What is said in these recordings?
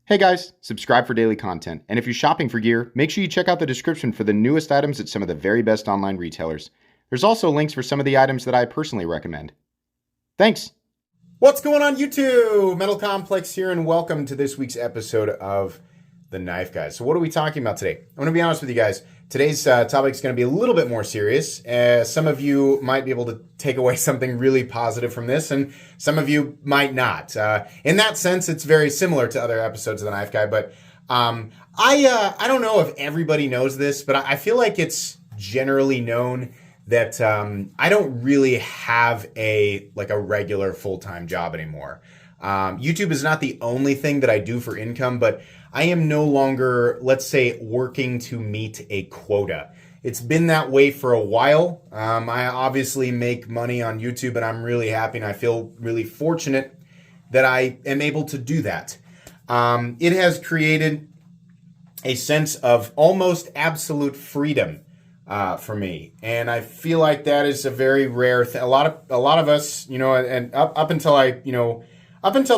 Hey guys, subscribe for daily content. And if you're shopping for gear, make sure you check out the description for the newest items at some of the very best online retailers. There's also links for some of the items that I personally recommend. Thanks! What's going on YouTube? Metal Complex here, and welcome to this week's episode of The Knife Guys. So what are we talking about today? I'm going to be honest with you guys. Today's topic is going to be a little bit more serious. Some of you might be able to take away something really positive from this, and some of you might not. In that sense, it's very similar to other episodes of The Knife Guy, but I don't know if everybody knows this, but I feel like it's generally known that I don't really have a regular full-time job anymore. YouTube is not the only thing that I do for income, but I am no longer, let's say, working to meet a quota. It's been that way for a while. I obviously make money on YouTube, and I'm really happy, and I feel really fortunate that I am able to do that. It has created a sense of almost absolute freedom for me, and I feel like that is a very rare thing. A lot of us, and up until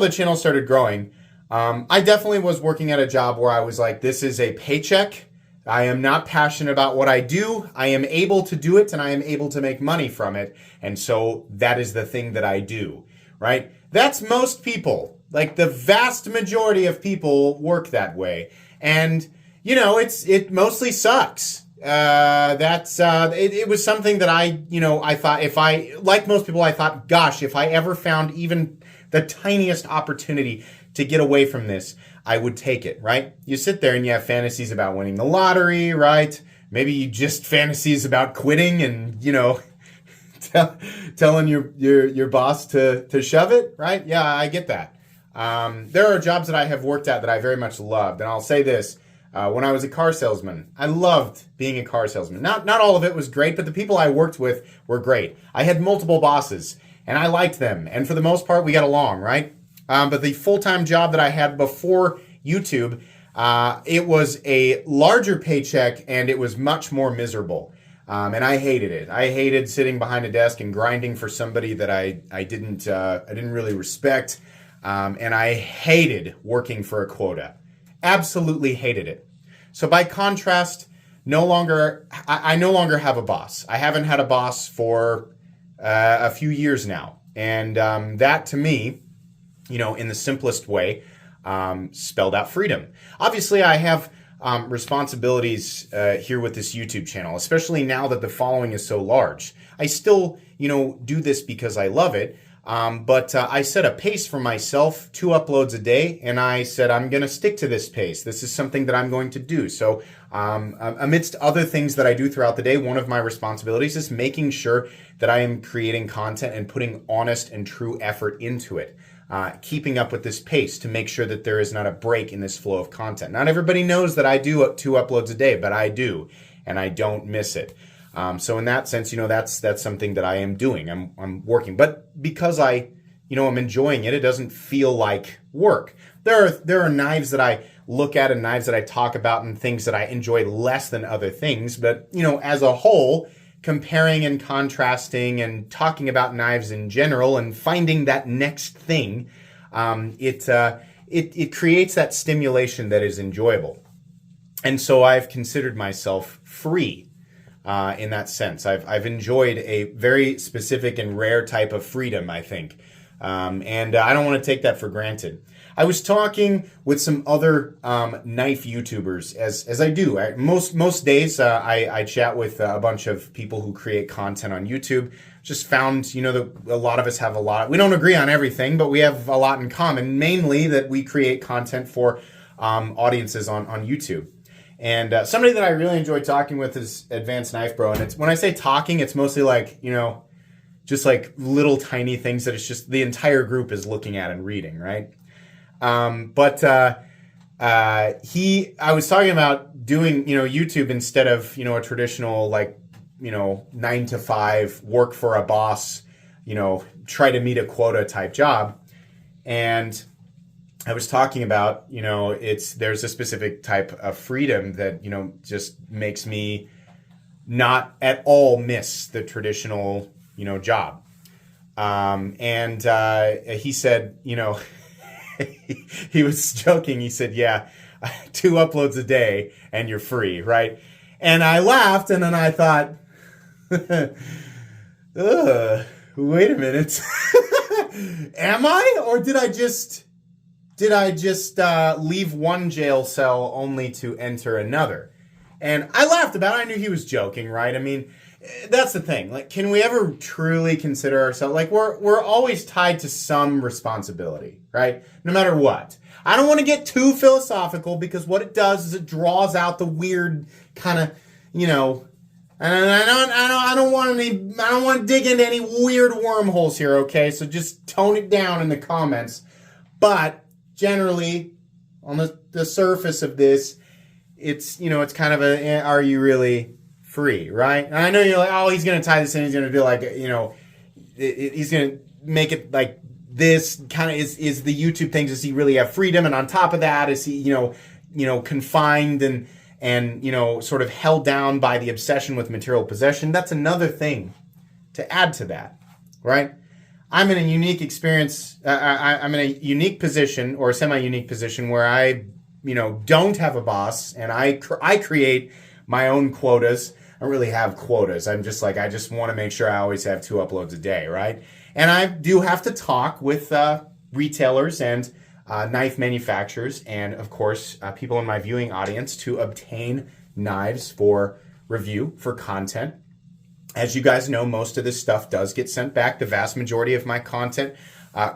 the channel started growing, I definitely was working at a job where I was like, this is a paycheck. I am not passionate about what I do. I am able to do it, and I am able to make money from it. And so that is the thing that I do, right? That's most people. Like, the vast majority of people work that way. And, it mostly sucks. It was something that I thought, like most people, I thought, gosh, if I ever found even the tiniest opportunity to get away from this, I would take it, right? You sit there and you have fantasies about winning the lottery, right? Maybe you just fantasies about quitting and, telling your boss to shove it, right? Yeah, I get that. There are jobs that I have worked at that I very much loved. And I'll say this, when I was a car salesman, I loved being a car salesman. Not all of it was great, but the people I worked with were great. I had multiple bosses, and I liked them. And for the most part, we got along, right? But the full-time job that I had before YouTube, it was a larger paycheck, and it was much more miserable. And I hated it. I hated sitting behind a desk and grinding for somebody that I didn't really respect. And I hated working for a quota. Absolutely hated it. So by contrast, I no longer have a boss. I haven't had a boss for a few years now. And that, to me, in the simplest way, spelled out freedom. Obviously, I have responsibilities here with this YouTube channel, especially now that the following is so large. I still, do this because I love it. But I set a pace for myself, 2 uploads a day, and I said I'm going to stick to this pace. This is something that I'm going to do. So amidst other things that I do throughout the day, one of my responsibilities is making sure that I am creating content and putting honest and true effort into it. Keeping up with this pace to make sure that there is not a break in this flow of content. Not everybody knows that I do 2 uploads a day, but I do, and I don't miss it. So in that sense, that's something that I am doing. I'm working, but because I'm enjoying it, it doesn't feel like work. There are knives that I look at and knives that I talk about and things that I enjoy less than other things. But, as a whole, comparing and contrasting and talking about knives in general and finding that next thing, it creates that stimulation that is enjoyable. And so I've considered myself free. In that sense, I've enjoyed a very specific and rare type of freedom, I think, and I don't want to take that for granted. I was talking with some other knife YouTubers, as I do. Most days, I chat with a bunch of people who create content on YouTube. Just found, that a lot of us have we don't agree on everything, but we have a lot in common. Mainly that we create content for audiences on YouTube. And somebody that I really enjoy talking with is Advanced Knife Bro. And when I say talking, it's mostly like, just like little tiny things that it's just the entire group is looking at and reading, right? I was talking about doing, YouTube instead of, a traditional 9 to 5 work for a boss, try to meet a quota type job. And I was talking about, there's a specific type of freedom that, just makes me not at all miss the traditional, job. And he said, he was joking. He said, yeah, 2 uploads a day and you're free, right? And I laughed, and then I thought, wait a minute. Am I? Or did I just leave one jail cell only to enter another? And I laughed about it. I knew he was joking, right? I mean, that's the thing. Like, can we ever truly consider ourselves, like, we're always tied to some responsibility, right? No matter what. I don't want to get too philosophical, because what it does is it draws out the weird kind of, and I don't want to dig into any weird wormholes here, okay? So just tone it down in the comments. But generally, on the surface of this, it's kind of are you really free, right? And I know you're like, oh, he's going to tie this in. He's going to do like, he's going to make it like this kind of is the YouTube thing. Does he really have freedom? And on top of that, is he, confined and sort of held down by the obsession with material possession? That's another thing to add to that, right? I'm in a unique experience. I'm in a unique position, or a semi-unique position, where I, don't have a boss, and I create my own quotas. I don't really have quotas. I'm just like, I just want to make sure I always have 2 uploads a day, right? And I do have to talk with retailers and knife manufacturers, and of course, people in my viewing audience, to obtain knives for review, for content. As you guys know, most of this stuff does get sent back. The vast majority of my content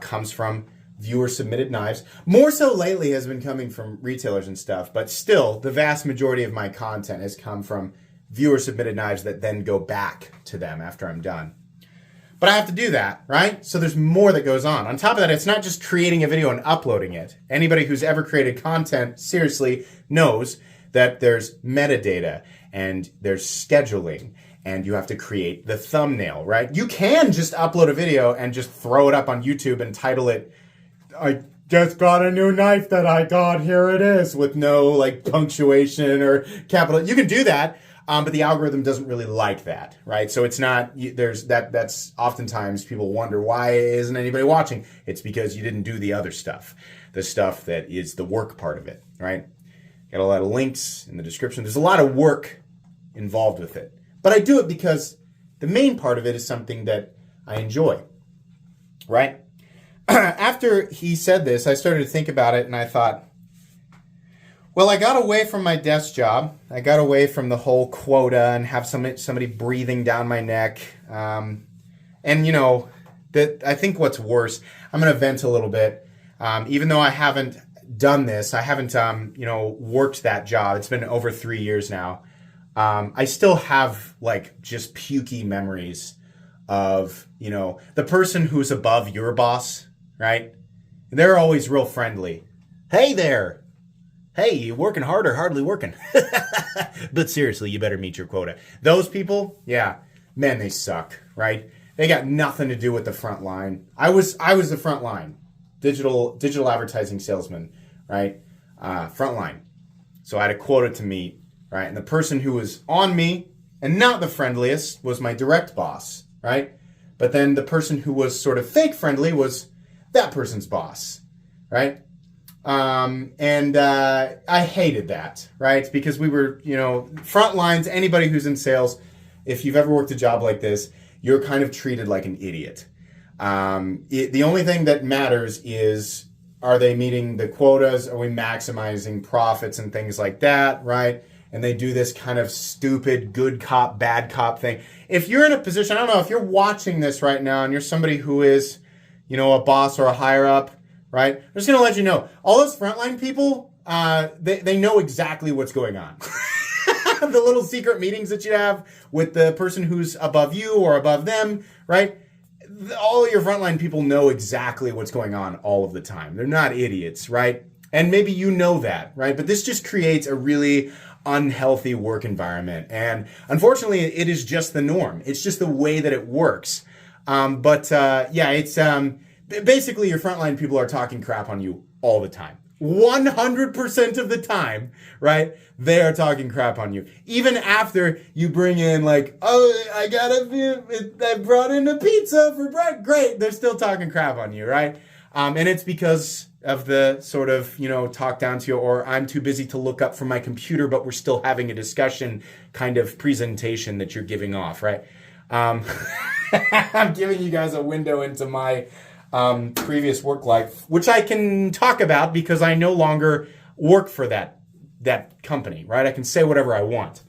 comes from viewer-submitted knives. More so lately has been coming from retailers and stuff, but still, the vast majority of my content has come from viewer-submitted knives that then go back to them after I'm done. But I have to do that, right? So there's more that goes on. On top of that, it's not just creating a video and uploading it. Anybody who's ever created content seriously knows that there's metadata and there's scheduling, and you have to create the thumbnail, right? You can just upload a video and just throw it up on YouTube and title it, I just got a new knife that I got, here it is, with no like punctuation or capital. You can do that. But the algorithm doesn't really like that, right? So it's not, that's oftentimes people wonder, why isn't anybody watching? It's because you didn't do the other stuff, the stuff that is the work part of it, right? Got a lot of links in the description. There's a lot of work involved with it. But I do it because the main part of it is something that I enjoy, right? After he said this, I started to think about it, and I thought, well, I got away from my desk job. I got away from the whole quota and have somebody breathing down my neck. And I think what's worse, I'm going to vent a little bit. Even though I haven't done this, I haven't, worked that job. It's been over 3 years now. I still have like just pukey memories of, the person who's above your boss, right? They're always real friendly. Hey there. Hey, you working hard or hardly working? But seriously, you better meet your quota. Those people, yeah, man, they suck, right? They got nothing to do with the front line. I was the front line, digital advertising salesman, right? Front line. So I had a quota to meet, right? And the person who was on me and not the friendliest was my direct boss, right? But then the person who was sort of fake friendly was that person's boss, right? I hated that, right? Because we were, front lines, anybody who's in sales, if you've ever worked a job like this, you're kind of treated like an idiot. The only thing that matters is, are they meeting the quotas? Are we maximizing profits and things like that, right? And they do this kind of stupid good cop, bad cop thing. If you're in a position, I don't know, if you're watching this right now and you're somebody who is, a boss or a higher up, right? I'm just going to let you know, all those frontline people, they know exactly what's going on. The little secret meetings that you have with the person who's above you or above them, right? All of your frontline people know exactly what's going on all of the time. They're not idiots, right? And maybe you know that, right? But this just creates a really unhealthy work environment. And unfortunately, it is just the norm. It's just the way that it works. It's basically your frontline people are talking crap on you all the time. 100% of the time, right? They are talking crap on you. Even after you bring in like, oh, I brought in a pizza for bread. Great. They're still talking crap on you, right? And it's because of the sort of, talk down to you, or I'm too busy to look up from my computer, but we're still having a discussion kind of presentation that you're giving off, right? I'm giving you guys a window into my previous work life, which I can talk about because I no longer work for that company, right? I can say whatever I want.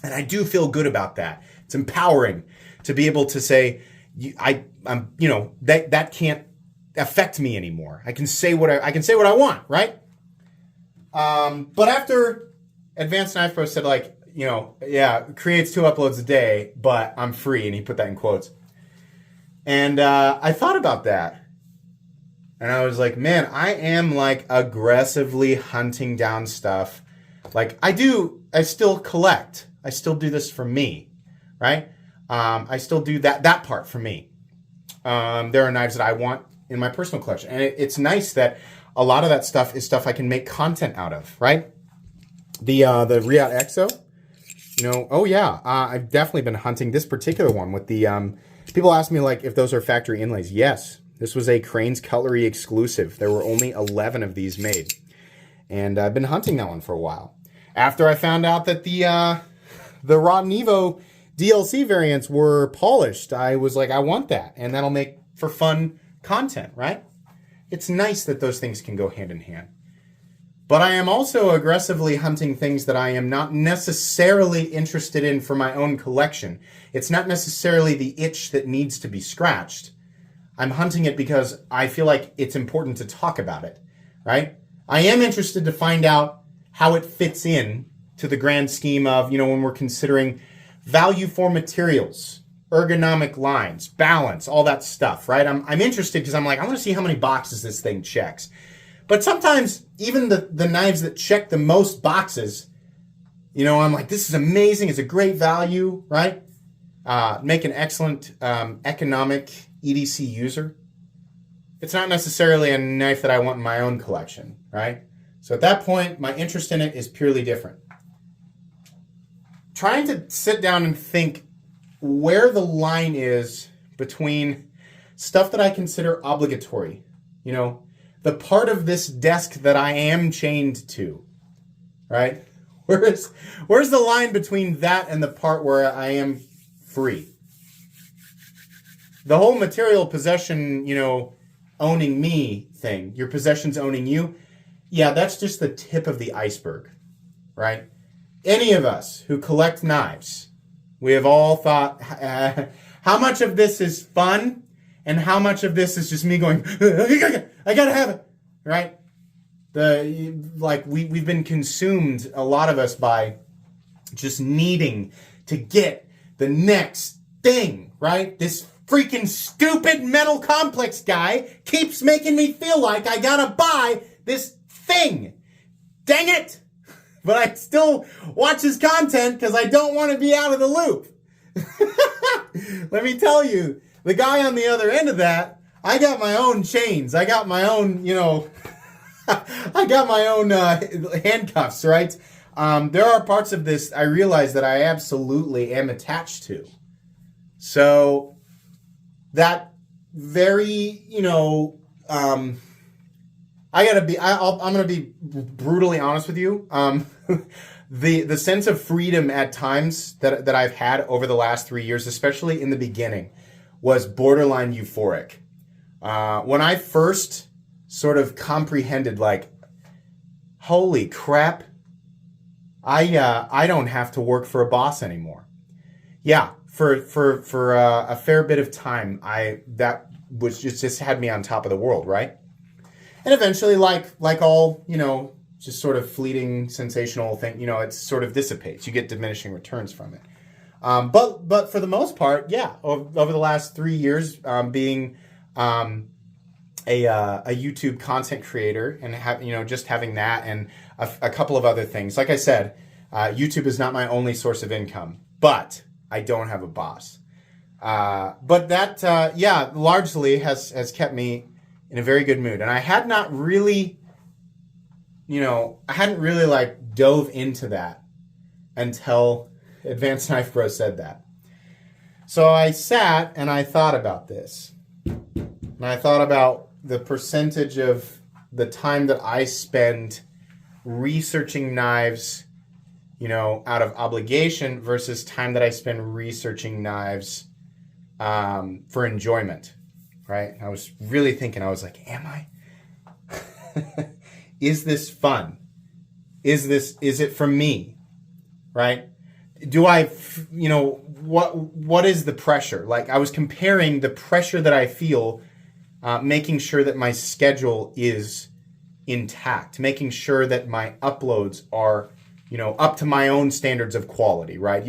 And I do feel good about that. It's empowering to be able to say, that can't affect me anymore. I can say what I want, right? But after Advanced Knife Pro said, creates 2 uploads a day, but I'm free, and he put that in quotes. And I thought about that. And I was like, man, I am aggressively hunting down stuff. I still collect. I still do this for me, right? I still do that part for me. There are knives that I want in my personal collection. And it's nice that a lot of that stuff is stuff I can make content out of, right? The Riot Exo, I've definitely been hunting this particular one with the, people ask me if those are factory inlays. Yes, this was a Crane's Cutlery exclusive. There were only 11 of these made. And I've been hunting that one for a while. After I found out that the Rotten Evo DLC variants were polished, I was like, I want that. And that'll make for fun content, right? It's nice that those things can go hand in hand. But I am also aggressively hunting things that I am not necessarily interested in for my own collection. It's not necessarily the itch that needs to be scratched. I'm hunting it because I feel like it's important to talk about it, right? I am interested to find out how it fits in to the grand scheme of, when we're considering value for materials, ergonomic lines, balance, all that stuff, right? I'm interested because I'm like, I want to see how many boxes this thing checks. But sometimes even the knives that check the most boxes, I'm like, this is amazing. It's a great value, right? Make an excellent economic EDC user. It's not necessarily a knife that I want in my own collection, right? So at that point, my interest in it is purely different. Trying to sit down and think where the line is between stuff that I consider obligatory, the part of this desk that I am chained to, right? Where's the line between that and the part where I am free? The whole material possession, owning me thing, your possessions owning you, yeah, that's just the tip of the iceberg, right? Any of us who collect knives, we have all thought, how much of this is fun and how much of this is just me going, I gotta have it, right? We've been consumed, a lot of us, by just needing to get the next thing, right? This freaking stupid metal complex guy keeps making me feel like I gotta buy this thing. Dang it! But I still watch his content because I don't want to be out of the loop. Let me tell you, the guy on the other end of that, I got my own chains. I got my own, I got my own handcuffs, right? There are parts of this I realize that I absolutely am attached to. So that very, I'm going to be brutally honest with you. The sense of freedom at times that I've had over the last 3 years, especially in the beginning, was borderline euphoric. When I first sort of comprehended, holy crap, I don't have to work for a boss anymore. Yeah, for a fair bit of time, that was just had me on top of the world, right? And eventually, like all, just sort of fleeting, sensational thing, it sort of dissipates. You get diminishing returns from it. But for the most part, yeah, over the last 3 years, being a YouTube content creator and just having that and a couple of other things. Like I said, YouTube is not my only source of income, but I don't have a boss. But that, largely has kept me in a very good mood. And I had not really, I hadn't really dove into that until Advanced Knife Pro said that. So I sat and I thought about this. And I thought about the percentage of the time that I spend researching knives, out of obligation versus time that I spend researching knives for enjoyment, right? I was really thinking, I was like, am I? Is this fun? Is it for me, right? Do I, what is the pressure? Like, I was comparing the pressure that I feel, making sure that my schedule is intact, making sure that my uploads are, up to my own standards of quality, right?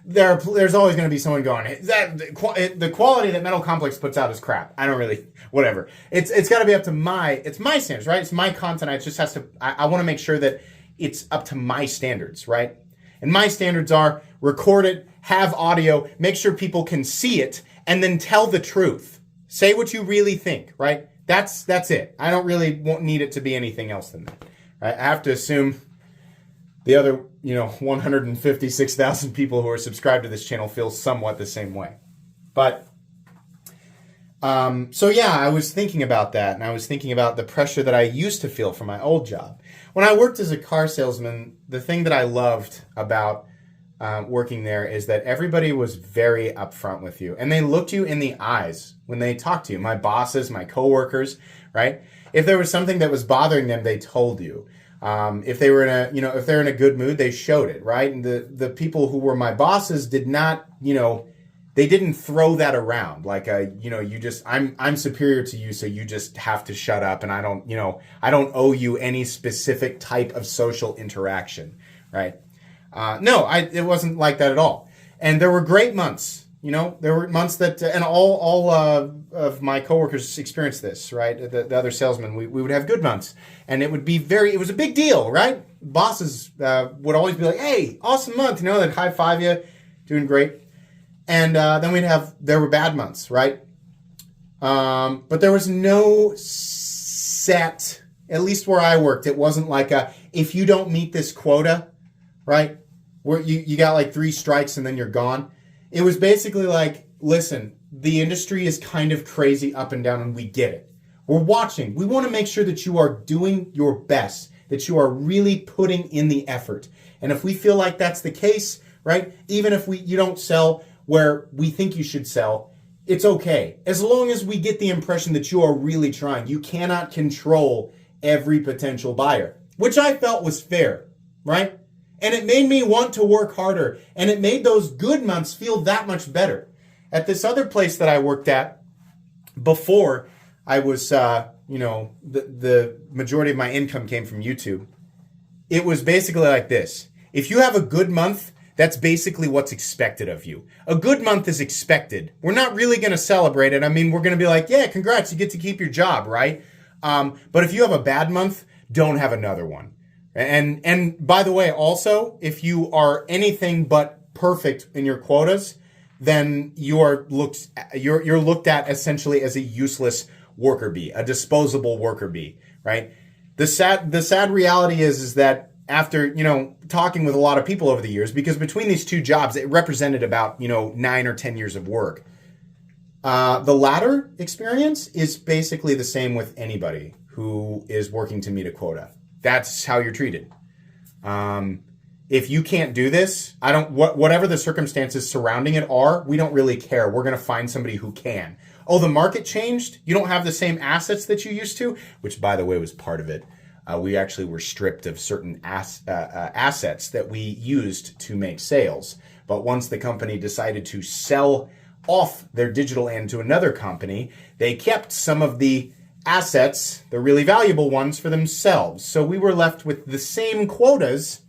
There's always going to be someone going, the quality that Metal Complex puts out is crap. I don't really, whatever. It's got to be up to my standards, right? It's my content. I want to make sure that it's up to my standards, right? And my standards are record it, have audio, make sure people can see it, and then tell the truth. Say what you really think, right? That's it. I don't really need it to be anything else than that. Right? I have to assume the other, 156,000 people who are subscribed to this channel feel somewhat the same way. But, I was thinking about that, and I was thinking about the pressure that I used to feel from my old job. When I worked as a car salesman, the thing that I loved about working there is that everybody was very upfront with you, and they looked you in the eyes when they talked to you. My bosses, my coworkers, right? If there was something that was bothering them, they told you. If they were if they're in a good mood, they showed it, right? And the people who were my bosses did not, they didn't throw that around like I'm superior to you, so you just have to shut up, and I don't owe you any specific type of social interaction, right? It wasn't like that at all. And there were great months, there were months that, and all of my coworkers experienced this, right? The other salesmen, we would have good months, and it was a big deal, right? Bosses would always be like, hey, awesome month, they'd high five you, doing great. And then there were bad months, right? But there was no set, at least where I worked, it wasn't like if you don't meet this quota, right? Where you got like 3 strikes and then you're gone. It was basically like, listen, the industry is kind of crazy up and down, and we get it. We're watching. We want to make sure that you are doing your best, that you are really putting in the effort. And if we feel like that's the case, right? Even if you don't sell where we think you should sell, it's okay. As long as we get the impression that you are really trying. You cannot control every potential buyer, which I felt was fair, right? And it made me want to work harder, and it made those good months feel that much better. At this other place that I worked at before I was, the majority of my income came from YouTube. It was basically like this. If you have a good month, that's basically what's expected of you. A good month is expected. We're not really going to celebrate it. I mean, we're going to be like, yeah, congrats, you get to keep your job, right? But if you have a bad month, don't have another one. And by the way, also, if you are anything but perfect in your quotas, then you're looked at essentially as a useless worker bee, a disposable worker bee, right? The sad reality is that after, talking with a lot of people over the years, because between these two jobs, it represented about, 9 or 10 years of work. The latter experience is basically the same with anybody who is working to meet a quota. That's how you're treated. If you can't do this, whatever the circumstances surrounding it are, we don't really care. We're going to find somebody who can. Oh, the market changed? You don't have the same assets that you used to? Which, by the way, was part of it. We actually were stripped of certain assets that we used to make sales. But once the company decided to sell off their digital end to another company, they kept some of the assets, the really valuable ones, for themselves. So we were left with the same quotas,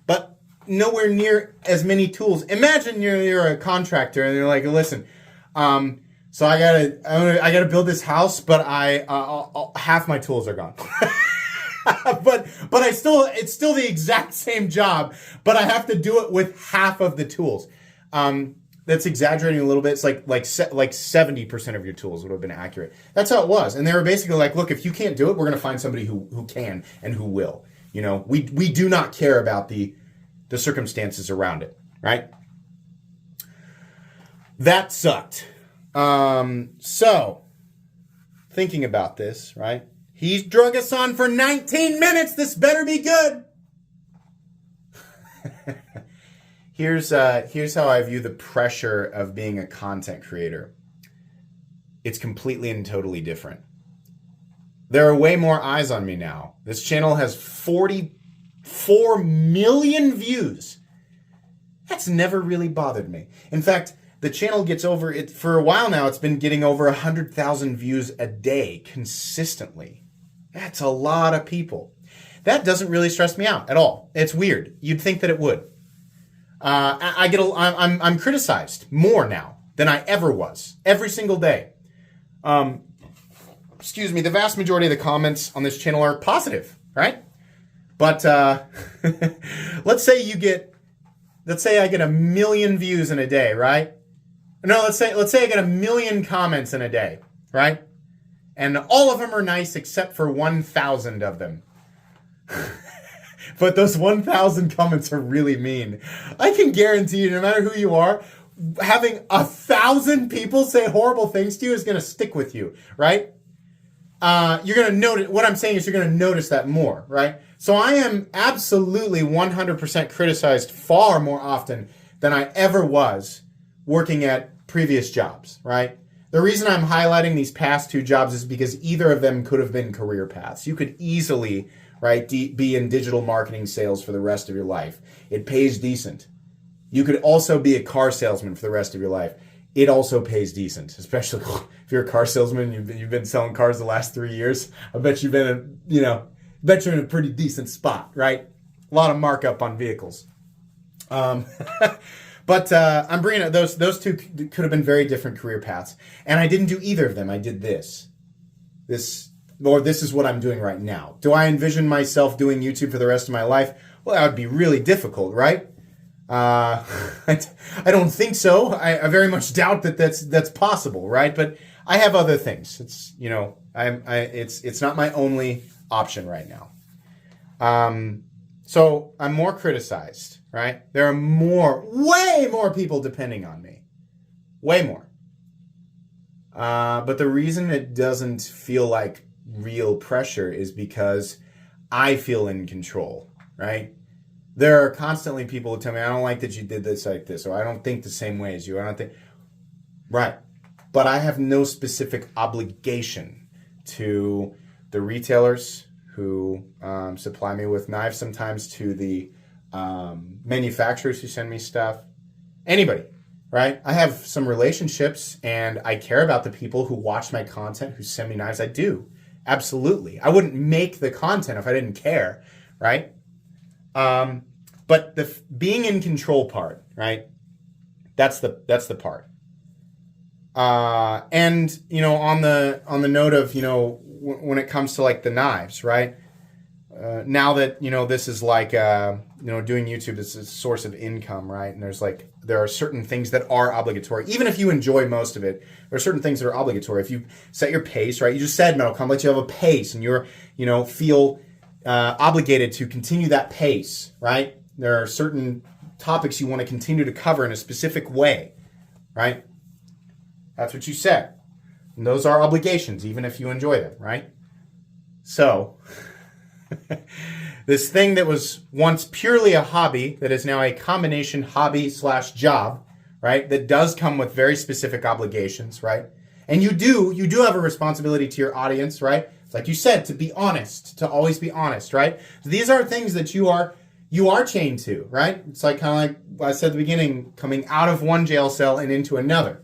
but nowhere near as many tools. Imagine you're a contractor and you're like, listen, so I gotta build this house, but half my tools are gone. but it's still the exact same job, but I have to do it with half of the tools. That's exaggerating a little bit. It's like 70% of your tools would have been accurate. That's how it was. And they were basically like, look, if you can't do it, we're going to find somebody who can and who will. We do not care about the circumstances around it, right? That sucked. So thinking about this, right? He's drug us on for 19 minutes. This better be good. Here's how I view the pressure of being a content creator. It's completely and totally different. There are way more eyes on me now. This channel has 44 million views. That's never really bothered me. In fact, the channel gets over it for a while now. It's been getting over 100,000 views a day consistently. That's a lot of people. That doesn't really stress me out at all. It's weird. You'd think that it would. I'm criticized more now than I ever was every single day. Excuse me. The vast majority of the comments on this channel are positive, right? But let's say I get 1 million views in a day, right? No, let's say I get 1 million comments in a day, right? And all of them are nice except for 1,000 of them. But those 1,000 comments are really mean. I can guarantee you, no matter who you are, having 1,000 people say horrible things to you is going to stick with you, right? You're going to notice, what I'm saying is you're going to notice that more, right? So I am absolutely 100% criticized far more often than I ever was working at previous jobs, right? The reason I'm highlighting these past 2 jobs is because either of them could have been career paths. You could easily, right, be in digital marketing sales for the rest of your life. It pays decent. You could also be a car salesman for the rest of your life. It also pays decent, especially if you're a car salesman. You've been selling cars the last 3 years. I bet you're in a pretty decent spot, right? A lot of markup on vehicles. But I'm bringing up those 2 could have been very different career paths, and I didn't do either of them. I did this is what I'm doing right now. Do I envision myself doing YouTube for the rest of my life? Well, that would be really difficult, right? I don't think so. I very much doubt that that's possible, right? But I have other things. It's it's not my only option right now. So I'm more criticized, right? There are way more people depending on me, way more. But the reason it doesn't feel like real pressure is because I feel in control, right? There are constantly people who tell me, I don't like that you did this like this, or I don't think the same way as you. I don't think, right. But I have no specific obligation to the retailers who supply me with knives, sometimes to the manufacturers who send me stuff, anybody, right? I have some relationships and I care about the people who watch my content, who send me knives. I do. Absolutely. I wouldn't make the content if I didn't care, right? But the being in control part, right? That's the part. And on the note of when it comes to like the knives, right? Now that this is like doing YouTube is a source of income, right? And there are certain things that are obligatory. Even if you enjoy most of it, there are certain things that are obligatory. If you set your pace, right? You just said Metal Complex, you have a pace, and you're feel obligated to continue that pace, right? There are certain topics you want to continue to cover in a specific way, right? That's what you said. And those are obligations, even if you enjoy them, right? So, this thing that was once purely a hobby, that is now a combination hobby/job, right? That does come with very specific obligations, right? And you do have a responsibility to your audience, right? It's like you said, to be honest, to always be honest, right? So these are things that you are chained to, right? It's like kind of like what I said at the beginning, coming out of one jail cell and into another.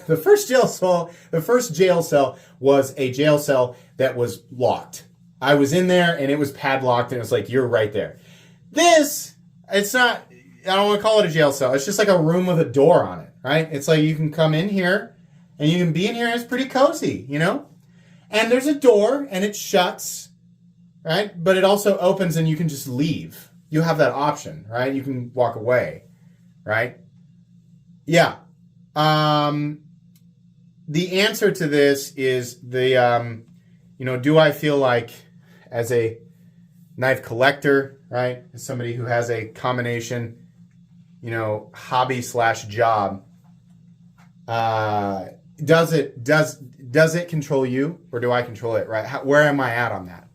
The first jail cell was a jail cell that was locked. I was in there and it was padlocked and it was like, you're right there. It's not, I don't want to call it a jail cell. It's just like a room with a door on it, right? It's like you can come in here and you can be in here and it's pretty cozy, And there's a door and it shuts, right? But it also opens and you can just leave. You have that option, right? You can walk away, right? Yeah. The answer to this is do I feel like as a knife collector, right? As somebody who has a combination, hobby/job, does does it control you, or do I control it, right? Where am I at on that?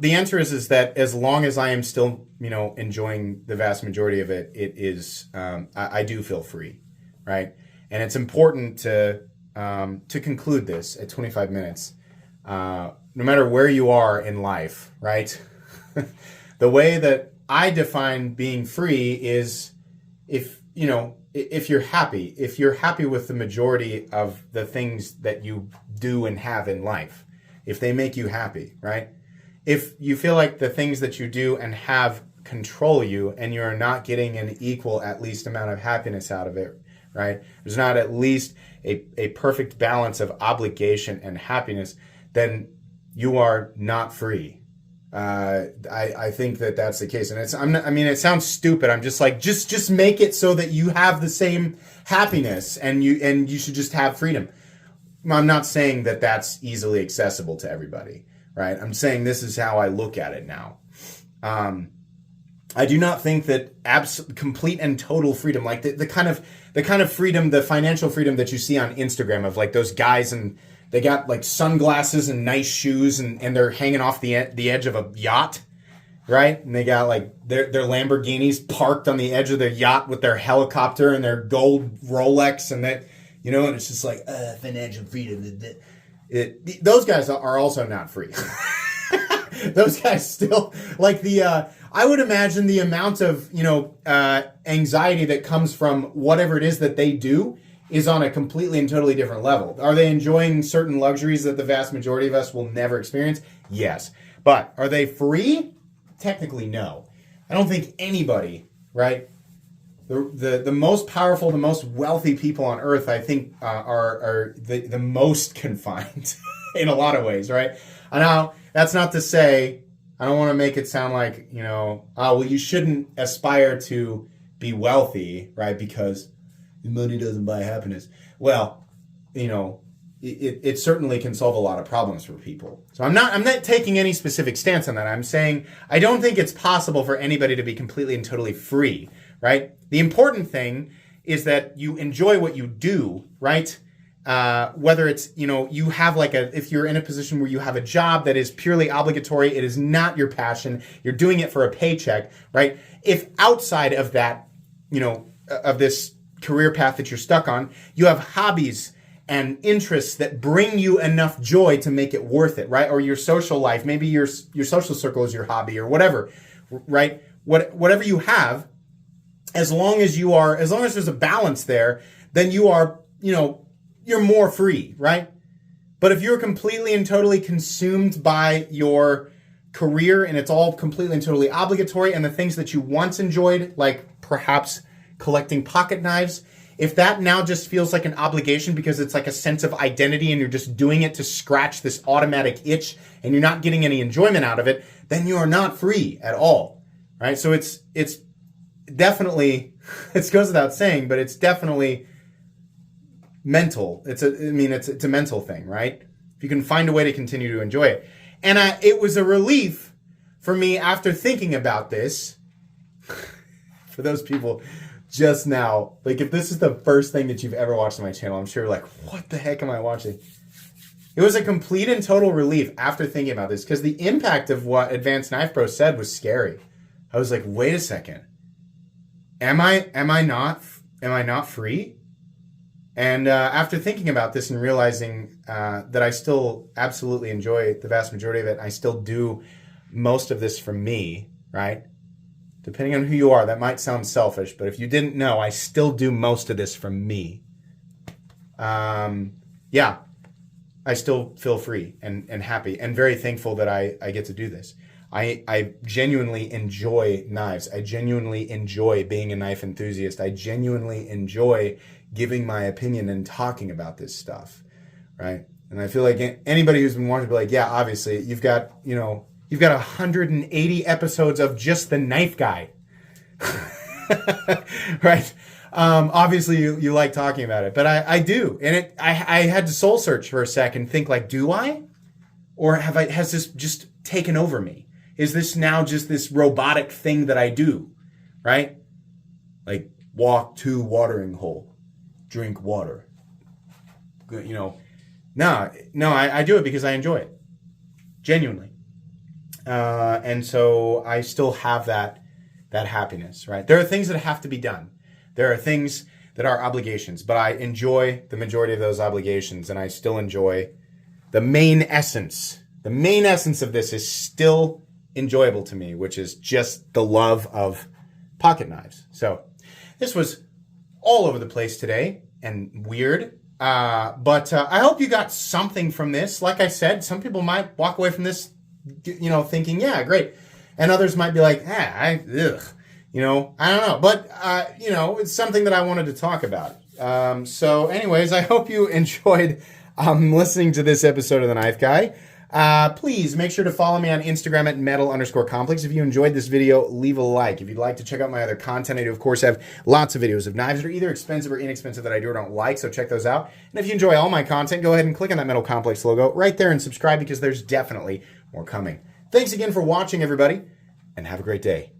The answer is that as long as I am still, enjoying the vast majority of it, it is, I do feel free, right? And it's important to conclude this at 25 minutes, no matter where you are in life, right? The way that I define being free is if you're happy with the majority of the things that you do and have in life, if they make you happy, right? If you feel like the things that you do and have control you and you're not getting an equal, at least amount of happiness out of it, right? There's not at least a perfect balance of obligation and happiness, then you are not free. I think that that's the case. And it sounds stupid. I'm just like, just make it so that you have the same happiness and you should just have freedom. I'm not saying that that's easily accessible to everybody, right? I'm saying this is how I look at it now. I do not think that complete and total freedom, like the kind of freedom, the financial freedom that you see on Instagram of like those guys and they got like sunglasses and nice shoes and they're hanging off the edge of a yacht, right? And they got like their Lamborghinis parked on the edge of their yacht with their helicopter and their gold Rolex and that, and it's just like financial freedom. Those guys are also not free. Those guys still like I would imagine the amount of, anxiety that comes from whatever it is that they do is on a completely and totally different level. Are they enjoying certain luxuries that the vast majority of us will never experience? Yes. But are they free? Technically, no. I don't think anybody, right? The most powerful, the most wealthy people on earth, I think, are the most confined in a lot of ways, right? Now, that's not to say, I don't want to make it sound like, you shouldn't aspire to be wealthy, right? Because money doesn't buy happiness. Well, it certainly can solve a lot of problems for people. So I'm not taking any specific stance on that. I'm saying I don't think it's possible for anybody to be completely and totally free, right? The important thing is that you enjoy what you do, right? Whether it's, you have if you're in a position where you have a job that is purely obligatory, it is not your passion, you're doing it for a paycheck, right? If outside of that, of this career path that you're stuck on, you have hobbies and interests that bring you enough joy to make it worth it, right? Or your social life, maybe your social circle is your hobby or whatever, right? Whatever you have, as long as there's a balance there, then you are, you're more free, right? But if you're completely and totally consumed by your career and it's all completely and totally obligatory and the things that you once enjoyed, like perhaps collecting pocket knives, if that now just feels like an obligation because it's like a sense of identity and you're just doing it to scratch this automatic itch and you're not getting any enjoyment out of it, then you are not free at all, right? So it's definitely, it goes without saying, but it's definitely mental. It's a mental thing, right? If you can find a way to continue to enjoy it. And it was a relief for me after thinking about this, for those people just now, like if this is the first thing that you've ever watched on my channel, I'm sure like, what the heck am I watching? It was a complete and total relief after thinking about this because the impact of what Advanced Knife Pro said was scary. I was like, wait a second. Am I not free? And after thinking about this and realizing that I still absolutely enjoy the vast majority of it, I still do most of this for me, right? Depending on who you are, that might sound selfish, but if you didn't know, I still do most of this for me. I still feel free and happy and very thankful that I get to do this. I genuinely enjoy knives. I genuinely enjoy being a knife enthusiast. I genuinely enjoy giving my opinion and talking about this stuff, right? And I feel like anybody who's been watching will be like, yeah, obviously you've got 180 episodes of just the knife guy, right? Obviously you like talking about it, but I do. And I had to soul search for a sec and think like, do I? Or has this just taken over me? Is this now just this robotic thing that I do, right? Like walk to watering hole, drink water, No, I do it because I enjoy it. Genuinely. And so I still have that happiness, right? There are things that have to be done. There are things that are obligations, but I enjoy the majority of those obligations, and I still enjoy the main essence. The main essence of this is still enjoyable to me, which is just the love of pocket knives. So this was all over the place today and weird. But I hope you got something from this. Like I said, some people might walk away from this, thinking, yeah, great. And others might be like, I don't know. But, it's something that I wanted to talk about. So anyways, I hope you enjoyed listening to this episode of The Knife Guy. Please make sure to follow me on Instagram at metal_complex. If you enjoyed this video, leave a like. If you'd like to check out my other content, I do, of course, have lots of videos of knives that are either expensive or inexpensive that I do or don't like, so check those out. And if you enjoy all my content, go ahead and click on that Metal Complex logo right there and subscribe, because there's definitely more coming. Thanks again for watching, everybody, and have a great day.